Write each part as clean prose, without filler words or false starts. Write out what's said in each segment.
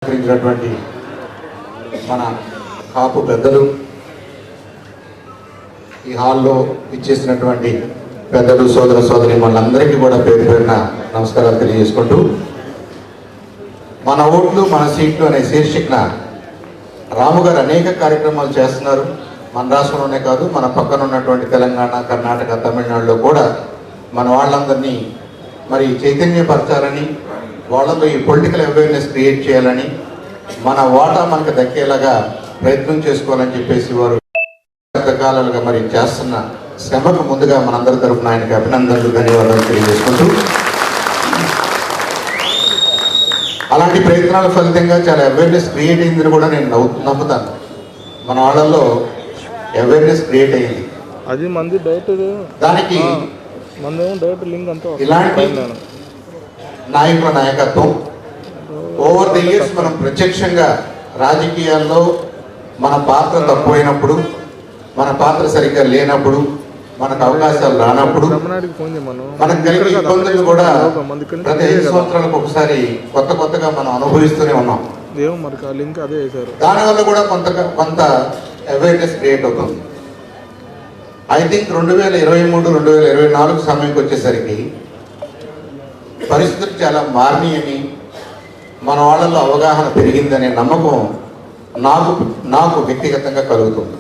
మన కాపు పెద్దలు, ఈ హాల్లో ఇచ్చేసినటువంటి పెద్దలు, సోదర సోదరి మనందరికీ కూడా పేరు పేరున నమస్కారాలు తెలియజేసుకుంటూ, మన ఓట్లు మన సీట్లు అనే శీర్షికన రాము గారు అనేక కార్యక్రమాలు చేస్తున్నారు. మన రాష్ట్రంలోనే కాదు, మన పక్కన ఉన్నటువంటి తెలంగాణ, కర్ణాటక, తమిళనాడులో కూడా మన వాళ్ళందరినీ మరి చైతన్యపరచాలని, వాళ్ళలో ఈ పొలిటికల్ అవేర్నెస్ క్రియేట్ చేయాలని, మన వాటా మనకు దక్కేలాగా ప్రయత్నం చేసుకోవాలని చెప్పేసి వారు కాలాలుగా మరి చేస్తున్న శ్రమకు ముందుగా మనందరి తరఫున ఆయనకి అభినందనలు, ధన్యవాదాలు తెలియజేసుకుంటూ, అలాంటి ప్రయత్నాల ఫలితంగా చాలా అవేర్నెస్ క్రియేట్ అయిందని కూడా నేను నమ్ముతాను. మన వాళ్ళల్లో అవేర్నెస్ క్రియేట్ అయింది. అది మంది డైరెక్ట్ దానికి ఇలాంటి నాయకుల నాయకత్వం ఓవర్ ది ఇయర్స్ మనం ప్రత్యక్షంగా రాజకీయాల్లో మన పాత్ర తక్కువైనప్పుడు, మన పాత్ర సరిగ్గా లేనప్పుడు, మనకు అవకాశాలు రానప్పుడు మనకు కలిగే ఇబ్బందులు కూడా ప్రతి 5 సంవత్సరాలకు ఒకసారి కొత్తగా మనం అనుభవిస్తూనే ఉన్నాం. దానివల్ల కూడా కొంత అవేర్నెస్ క్రియేట్ అవుతుంది. ఐ థింక్ 2023-2024 సమయంకి వచ్చేసరికి పరిస్థితులు చాలా మారినాయని, మన వాళ్ళలో అవగాహన పెరిగిందనే నమ్మకం నాకు వ్యక్తిగతంగా కలుగుతుంది.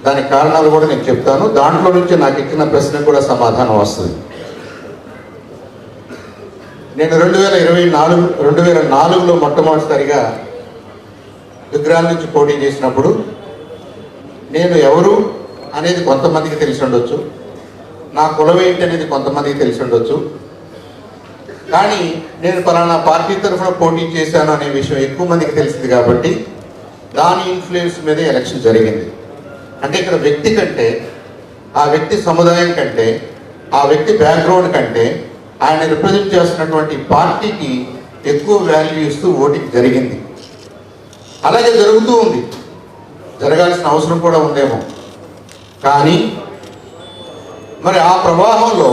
దానికి కారణాలు కూడా నేను చెప్తాను. దాంట్లో నుంచి నాకు ఇచ్చిన ప్రశ్నకు కూడా సమాధానం వస్తుంది. నేను 2004లో మొట్టమొదటిసారిగా విగ్రహాల నుంచి పోటీ చేసినప్పుడు నేను ఎవరు అనేది కొంతమందికి తెలిసి ఉండొచ్చు, నా కులం ఏంటి అనేది కొంతమందికి తెలిసి ఉండొచ్చు, కానీ నేను పలానా పార్టీ తరఫున పోటీ చేశాను అనే విషయం ఎక్కువ మందికి తెలిసింది. కాబట్టి దాని ఇన్ఫ్లుయెన్స్ మీద ఎలక్షన్ జరిగింది. అంటే ఇక్కడ వ్యక్తి కంటే, ఆ వ్యక్తి సముదాయం కంటే, ఆ వ్యక్తి బ్యాక్గ్రౌండ్ కంటే, ఆయన రిప్రజెంట్ చేస్తున్నటువంటి పార్టీకి ఎక్కువ వాల్యూ ఇస్తూ ఓటింగ్ జరిగింది. అలాగే జరుగుతూ ఉంది, జరగాల్సిన అవసరం కూడా ఉందేమో. కానీ మరి ఆ ప్రవాహంలో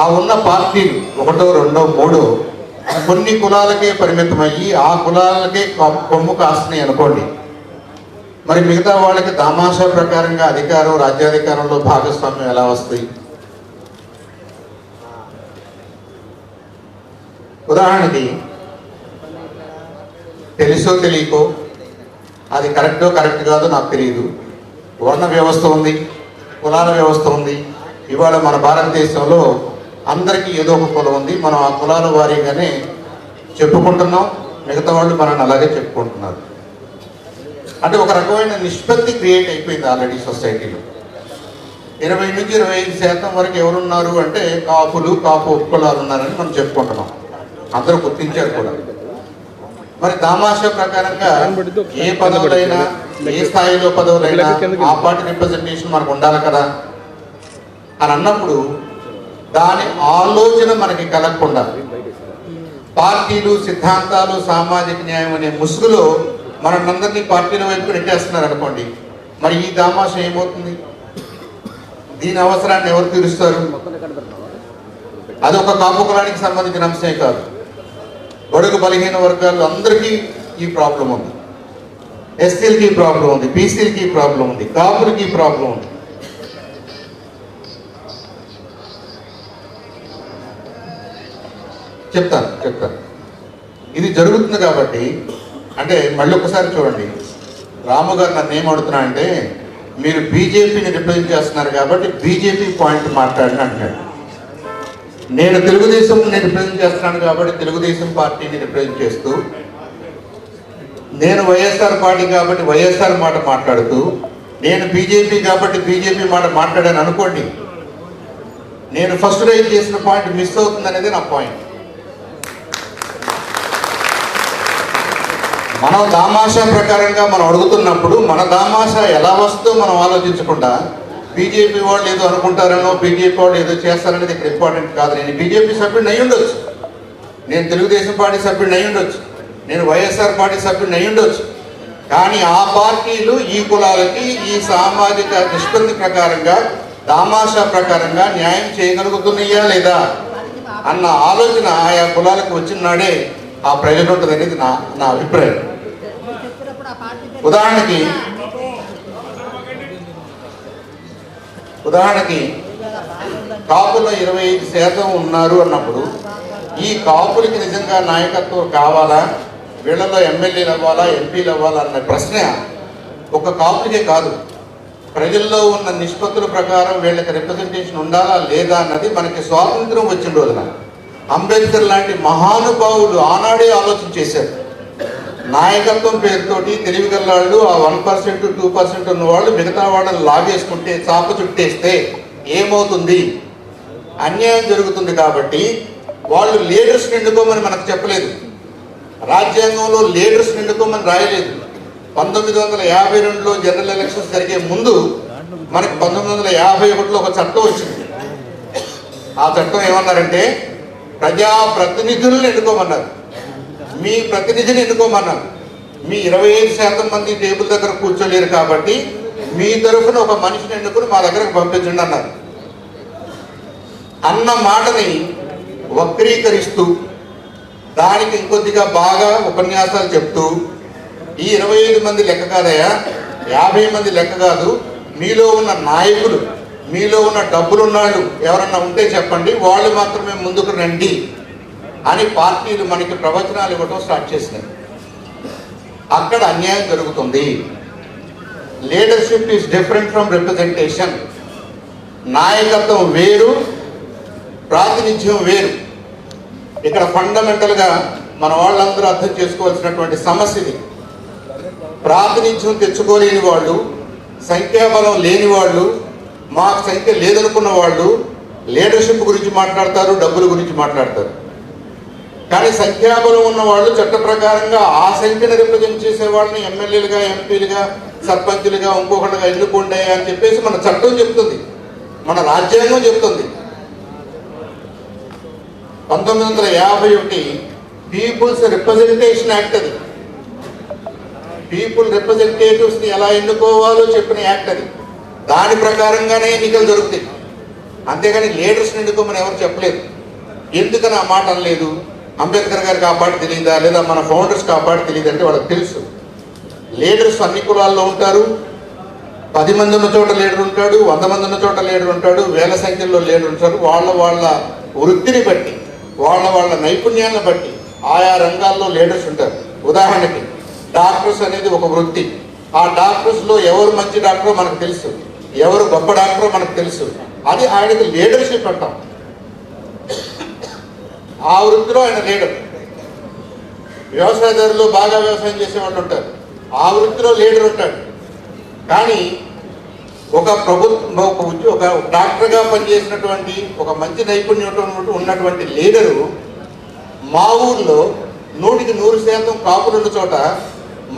ఆ ఉన్న పార్టీలు 1, 2, 3 కొన్ని కులాలకే పరిమితమయ్యి ఆ కులాలకే కొమ్ము కాస్తున్నాయి అనుకోండి. మరి మిగతా వాళ్ళకి తమాషా ప్రకారంగా అధికారం, రాజ్యాధికారంలో భాగస్వామ్యం ఎలా వస్తాయి? ఉదాహరణకి, తెలుసో తెలియకో, అది కరెక్ట్ కాదో నాకు తెలియదు, వర్ణ వ్యవస్థ ఉంది, కులాల వ్యవస్థ ఉంది. ఇవాళ మన భారతదేశంలో అందరికీ ఏదో ఒక కులం ఉంది. మనం ఆ కులాల వారీగానే చెప్పుకుంటున్నాం, మిగతా వాళ్ళు మనల్ని అలాగే చెప్పుకుంటున్నారు. అంటే ఒక రకమైన నిష్పత్తి క్రియేట్ అయిపోయింది ఆల్రెడీ సొసైటీలో. 20-25% వరకు ఎవరున్నారు అంటే కాపు ఉపకులాలు ఉన్నారని మనం చెప్పుకుంటున్నాం. అందరూ గుర్తించారు కూడా. మరి తమాషా ప్రకారంగా ఏ పదవులైనా, ఏ స్థాయిలో పదవులైనా ఆ పార్టీ రిప్రజెంటేషన్ మనకు ఉండాలి కదా అని అన్నప్పుడు, దాని ఆలోచన మనకి కలగకుండా పార్టీలు, సిద్ధాంతాలు, సామాజిక న్యాయం అనే ముసుగులో మనందరినీ పార్టీల వైపు నెట్టేస్తున్నారు అనుకోండి. మరి ఈ దామాష ఏమవుతుంది? దీని అవసరాన్ని ఎవరు తీరుస్తారు? అదొక కాపు కులానికి సంబంధించిన అంశమే కాదు, బడుగు బలహీన వర్గాలు అందరికీ ఈ ప్రాబ్లం ఉంది. ఎస్సీలకి ఈ ప్రాబ్లం ఉంది, బీసీలకి ఈ ప్రాబ్లం ఉంది, కాపులకి ఈ ప్రాబ్లం ఉంది. చెప్తాను. ఇది జరుగుతుంది కాబట్టి, అంటే మళ్ళీ ఒకసారి చూడండి, రాము గారు నన్ను ఏం అడుగుతున్నా అంటే, మీరు బీజేపీని రిప్రజెంట్ చేస్తున్నారు కాబట్టి బీజేపీ పాయింట్ మాట్లాడిన అంటున్నాడు. నేను తెలుగుదేశంని రిప్రజెంట్ చేస్తున్నాను కాబట్టి తెలుగుదేశం పార్టీని రిప్రజెంట్ చేస్తూ, నేను వైఎస్ఆర్ పార్టీ కాబట్టి వైఎస్ఆర్ మాట మాట్లాడుతూ, నేను బీజేపీ కాబట్టి బీజేపీ మాట మాట్లాడాను అనుకోండి, నేను ఫస్ట్ రైజ్ చేసిన పాయింట్ మిస్ అవుతుంది అనేది నా పాయింట్. మనం దామాషా ప్రకారంగా మనం అడుగుతున్నప్పుడు మన దామాషా ఎలా వస్తుందో మనం ఆలోచించకుండా బీజేపీ వాళ్ళు ఏదో అనుకుంటారనో, బీజేపీ వాళ్ళు ఏదో చేస్తారనేది ఇక్కడ ఇంపార్టెంట్ కాదు. నేను బీజేపీ సభ్యుడిని అయి ఉండొచ్చు, నేను తెలుగుదేశం పార్టీ సభ్యుడిని అయి ఉండొచ్చు, నేను వైఎస్ఆర్ పార్టీ సభ్యుడిని అయి ఉండొచ్చు. కానీ ఆ పార్టీలు ఈ కులాలకి ఈ సామాజిక నిష్పత్తి ప్రకారంగా, దామాషా ప్రకారంగా న్యాయం చేయగలుగుతున్నాయా లేదా అన్న ఆలోచన ఆయా కులాలకు వచ్చిన నాడే ఆ ప్రజలు ఉంటుంది అనేది నా నా అభిప్రాయం. ఉదాహరణకి కాపుల్లో 25% ఉన్నారు అన్నప్పుడు ఈ కాపులకి నిజంగా నాయకత్వం కావాలా, వీళ్ళలో ఎమ్మెల్యేలు అవ్వాలా, ఎంపీలు అవ్వాలా అన్న ప్రశ్న ఒక కాపులకే కాదు, ప్రజల్లో ఉన్న నిష్పత్తుల ప్రకారం వీళ్ళకి రిప్రజెంటేషన్ ఉండాలా లేదా అన్నది మనకి స్వాతంత్రం వచ్చిన రోజున అంబేద్కర్ లాంటి మహానుభావులు ఆనాడే ఆలోచన చేశారు. నాయకత్వం పేరుతోటి తెలివిగల్లాళ్ళు ఆ 1% 2% ఉన్న వాళ్ళు మిగతా వాళ్ళని లాగేసుకుంటే, చాప చుట్టేస్తే ఏమవుతుంది, అన్యాయం జరుగుతుంది. కాబట్టి వాళ్ళు లీడర్స్ ఎన్నుకోమని మనకు చెప్పలేదు, రాజ్యాంగంలో లీడర్స్ ఎన్నుకోమని రాయలేదు. 1952లో జనరల్ ఎలక్షన్స్ జరిగే ముందు మనకి 1951లో ఒక చట్టం వచ్చింది. ఆ చట్టం ఏమన్నారంటే ప్రజాప్రతినిధులను ఎన్నుకోమన్నారు. మీ ప్రతినిధిని ఎన్నుకోమన్నారు. మీ 25% మంది టేబుల్ దగ్గర కూర్చోలేరు కాబట్టి మీ తరఫున ఒక మనిషిని ఎన్నుకుని మా దగ్గరకు పంపించండి అన్నారు. అన్న మాటని వక్రీకరిస్తూ దానికి ఇంకొద్దిగా బాగా ఉపన్యాసాలు చెప్తూ ఈ 25 మంది లెక్క కాదయా, 50 మంది లెక్క కాదు, మీలో ఉన్న నాయకులు, మీలో ఉన్న డబ్బులున్నాళ్ళు ఎవరన్నా ఉంటే చెప్పండి, వాళ్ళు మాత్రమే ముందుకు రండి అని పార్టీలు మనకి ప్రవచనాలు ఇవ్వడం స్టార్ట్ చేసినాయి. అక్కడ అన్యాయం జరుగుతుంది. Leadership is different from representation. నాయకత్వం వేరు, ప్రాతినిధ్యం వేరు. ఇక్కడ ఫండమెంటల్గా మన వాళ్ళందరూ అర్థం చేసుకోవాల్సినటువంటి సమస్య ఇది. ప్రాతినిధ్యం తెచ్చుకోలేని వాళ్ళు, సంఖ్యాబలం లేని వాళ్ళు, మాకు సంఖ్య లేదనుకున్న వాళ్ళు లీడర్షిప్ గురించి మాట్లాడతారు, డబ్బుల గురించి మాట్లాడతారు. కానీ సంఖ్యాబలం ఉన్న వాళ్ళు చట్ట ప్రకారంగా ఆ సంఖ్యను రిప్రజెంట్ చేసే వాళ్ళని ఎమ్మెల్యేలుగా, ఎంపీలుగా, సర్పంచులుగా, ఇంకొకటిగా ఎన్నుకోండి అని చెప్పేసి మన చట్టం చెప్తుంది, మన రాజ్యాంగం చెప్తుంది. 1951 పీపుల్స్ రిప్రజెంటేషన్ యాక్ట్ అది. పీపుల్ రిప్రజెంటేటివ్స్ని ఎలా ఎన్నుకోవాలో చెప్పిన యాక్ట్ అది. దాని ప్రకారంగానే ఎన్నికలు జరుగుతాయి. అంతేగాని లీడర్స్ని ఎన్నుకోమని ఎవరు చెప్పలేదు. ఎందుకని ఆ మాట అనలేదు? అంబేద్కర్ గారికి ఆ పాట తెలియదా, లేదా మన ఫౌండర్స్కి ఆ పాట తెలియదు అంటే వాళ్ళకి తెలుసు. లీడర్స్ అన్ని కులాల్లో ఉంటారు. 10 మంది ఉన్న చోట లీడర్ ఉంటాడు, 100 మంది ఉన్న చోట లీడర్ ఉంటాడు, వేల సంఖ్యలో లీడర్ ఉంటారు. వాళ్ళ వృత్తిని బట్టి, వాళ్ళ నైపుణ్యాలను బట్టి ఆయా రంగాల్లో లీడర్స్ ఉంటారు. ఉదాహరణకి డాక్టర్స్ అనేది ఒక వృత్తి. ఆ డాక్టర్స్లో ఎవరు మంచి డాక్టరో మనకు తెలుసు, ఎవరు గొప్ప డాక్టరో మనకు తెలుసు. అది ఆయనకి లీడర్షిప్ అంటాం. ఆ వృత్తిలో ఆయన లీడర్. వ్యవసాయదారులు బాగా వ్యవసాయం చేసేవాళ్ళు ఉంటారు, ఆ వృత్తిలో లీడర్ ఉంటాడు. కానీ ఒక డాక్టర్గా పనిచేసినటువంటి ఒక మంచి నైపుణ్యం ఉన్నటువంటి లీడరు మా ఊర్లో 100% కాపులు ఉన్న చోట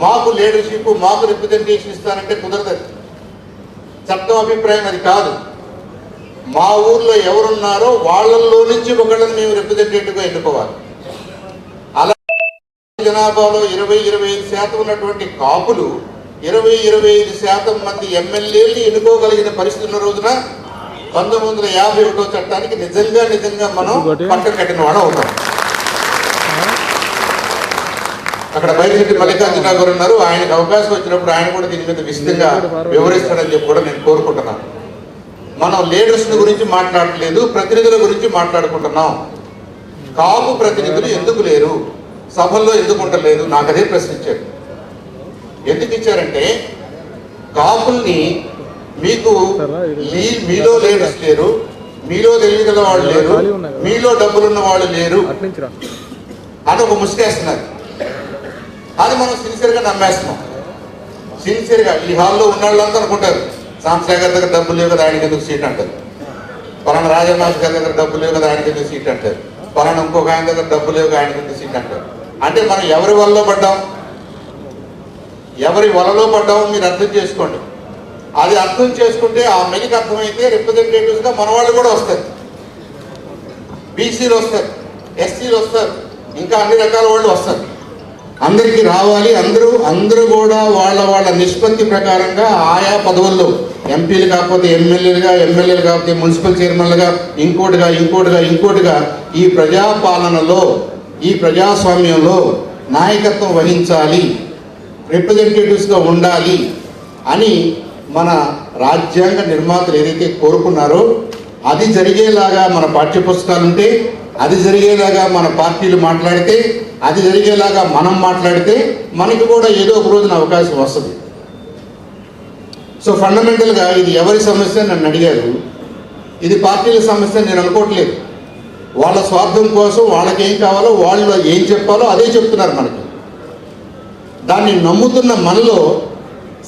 మాకు లీడర్షిప్, మాకు రిప్రజెంటేషన్ ఇస్తానంటే కుదరదు. చట్టం అభిప్రాయం అది కాదు. మా ఊర్లో ఎవరున్నారో వాళ్ళల్లో నుంచి ఒకళ్ళని మేము రిప్రజెంటేటివ్గా ఎన్నుకోవాలి. అలా జనాభాలో 20-25% ఉన్నటువంటి కాపులు 20-25% మంది ఎమ్మెల్యేలు ఎన్నుకోగలిగిన పరిస్థితి ఉన్న రోజున 1951 చట్టానికి నిజంగా మనం పట్టం కట్టిన వాడు అవుతాం. అక్కడ బయటకి మల్లికార్జున గారు ఉన్నారు. ఆయనకు అవకాశం వచ్చినప్పుడు ఆయన కూడా దీని మీద విస్తృతంగా వివరిస్తాడని చెప్పి కూడా నేను కోరుకుంటున్నాను. మనం లీడర్స్ గురించి మాట్లాడలేదు, ప్రతినిధుల గురించి మాట్లాడుకుంటున్నాం. కాపు ప్రతినిధులు ఎందుకు లేరు, సభల్లో ఎందుకు ఉండలేదు? నాకు అదే ప్రశ్నించారు. ఎందుకు ఇచ్చారంటే కాపుల్ని మీలో లీడర్స్ లేరు, మీలో తెలియగల వాళ్ళు లేరు, మీలో డబ్బులున్న వాళ్ళు లేరు అని ఒక ముసుగేస్తున్నారు. అది మనం సిన్సియర్గా నమ్మేస్తున్నాం. సిన్సియర్గా ఈ హాల్లో ఉన్న వాళ్ళంతా అనుకుంటారు సాంసరావు దగ్గర డబ్బులు లేవు కదా ఆయనకి ఎందుకు సీట్ అంటారు, పలానా రాజమాస్ గారి దగ్గర డబ్బులు లేవు కదా ఆయనకి ఎందుకు సీట్ అంటారు, పలానా ఇంకొక ఆయన దగ్గర డబ్బులు లేవు ఆయనకి ఎందుకు సీట్ అంటారు. అంటే మనం ఎవరి వల్ల పడ్డాం, ఎవరి వలలో పడ్డామో మీరు అర్థం చేసుకోండి. అది అర్థం చేసుకుంటే ఆ మెలికి అర్థమైతే రిప్రజెంటేటివ్స్గా మన వాళ్ళు కూడా వస్తారు. బీసీలు వస్తారు, ఎస్సీలు వస్తారు, ఇంకా అన్ని రకాల వాళ్ళు వస్తారు. అందరికీ రావాలి. అందరూ కూడా వాళ్ళ నిష్పత్తి ప్రకారంగా ఆయా పదవుల్లో ఎంపీలు కాకపోతే ఎమ్మెల్యేలుగా, ఎమ్మెల్యేలు కాకపోతే మున్సిపల్ చైర్మన్లుగా, ఇంకోటిగా ఈ ప్రజాపాలనలో ఈ ప్రజాస్వామ్యంలో నాయకత్వం వహించాలి, రిప్రజెంటేటివ్స్గా ఉండాలి అని మన రాజ్యాంగ నిర్మాతలు ఏదైతే కోరుకున్నారో అది జరిగేలాగా మన పాఠ్యపుస్తకాలు ఉంటే, అది జరిగేలాగా మన పార్టీలు మాట్లాడితే, అది జరిగేలాగా మనం మాట్లాడితే మనకి కూడా ఏదో ఒక రోజున అవకాశం వస్తుంది. సో ఫండమెంటల్గా ఇది ఎవరి సమస్య నన్ను అడిగారు. ఇది పార్టీల సమస్య నేను అనుకోవట్లేదు. వాళ్ళ స్వార్థం కోసం వాళ్ళకి ఏం కావాలో వాళ్ళు ఏం చెప్పాలో అదే చెప్తున్నారు మనకి. దాన్ని నమ్ముతున్న మనలో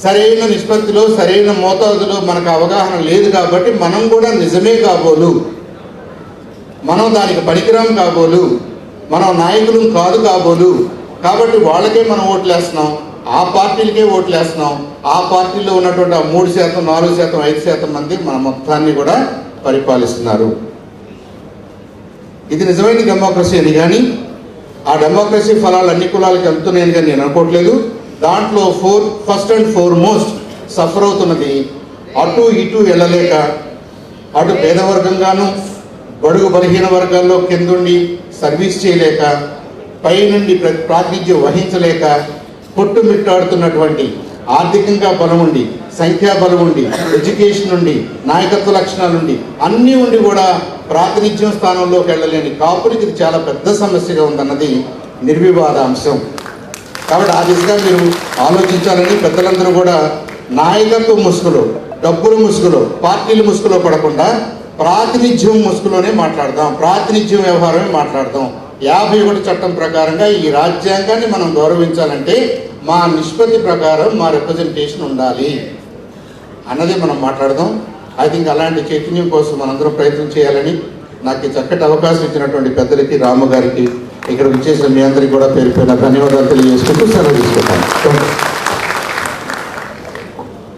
సరైన నిష్పత్తిలో సరైన మోతాదులో మనకు అవగాహన లేదు కాబట్టి మనం కూడా నిజమే కాబోలు, మనం దానికి పనికిరాం కాబోలు, మనం నాయకులు కాదు కాబోలు, కాబట్టి వాళ్ళకే మనం ఓట్లేస్తున్నాం, ఆ పార్టీలకే ఓట్లేస్తున్నాం. ఆ పార్టీలో ఉన్నటువంటి 3%, 4%, 5% మంది మన మొత్తాన్ని కూడా పరిపాలిస్తున్నారు. ఇది నిజమైన డెమోక్రసీ అని కానీ ఆ డెమోక్రసీ ఫలాలు అన్ని కులాలకి వెళ్తున్నాయని కానీ నేను అనుకోవట్లేదు. దాంట్లో ఫస్ట్ అండ్ ఫోర్మోస్ట్ సఫర్ అవుతున్నది అటు ఇటు వెళ్ళలేక, అటు పేదవర్గంగాను బడుగు బలహీన వర్గాల్లో కిందుండి సర్వీస్ చేయలేక, పైనుండి ప్రాతినిధ్యం వహించలేక కొట్టుమిట్టాడుతున్నటువంటి ఆర్థికంగా బలం ఉండి, సంఖ్యాబలం ఉండి, ఎడ్యుకేషన్ ఉండి, నాయకత్వ లక్షణాలు ఉండి, అన్నీ ఉండి కూడా ప్రాతినిధ్యం స్థానంలోకి వెళ్ళలేని కాపురికి ఇది చాలా పెద్ద సమస్యగా ఉందన్నది నిర్వివాద అంశం. కాబట్టి ఆ దిశగా మీరు ఆలోచించాలని పెద్దలందరూ కూడా నాయకత్వ ముసుగులో, డబ్బుల ముసుగులో, పార్టీల ముసుగులో పడకుండా ప్రాతినిధ్యం ముసుగులోనే మాట్లాడదాం, ప్రాతినిధ్యం వ్యవహారమే మాట్లాడదాం. 51 చట్టం ప్రకారంగా ఈ రాజ్యాంగాన్ని మనం గౌరవించాలంటే మా నిష్పత్తి ప్రకారం మా రిప్రజెంటేషన్ ఉండాలి అన్నది మనం మాట్లాడదాం. ఐ థింక్ అలాంటి చైతన్యం కోసం మనందరం ప్రయత్నం చేయాలని నాకు ఈ చక్కటి అవకాశం ఇచ్చినటువంటి పెద్దలకి, రాము గారికి, ఇక్కడ విచ్చేసిన మీ అందరికీ కూడా పేరు పేరున ధన్యవాదాలు తెలియజేసుకుంటూ సెలవు తీసుకుంటాను.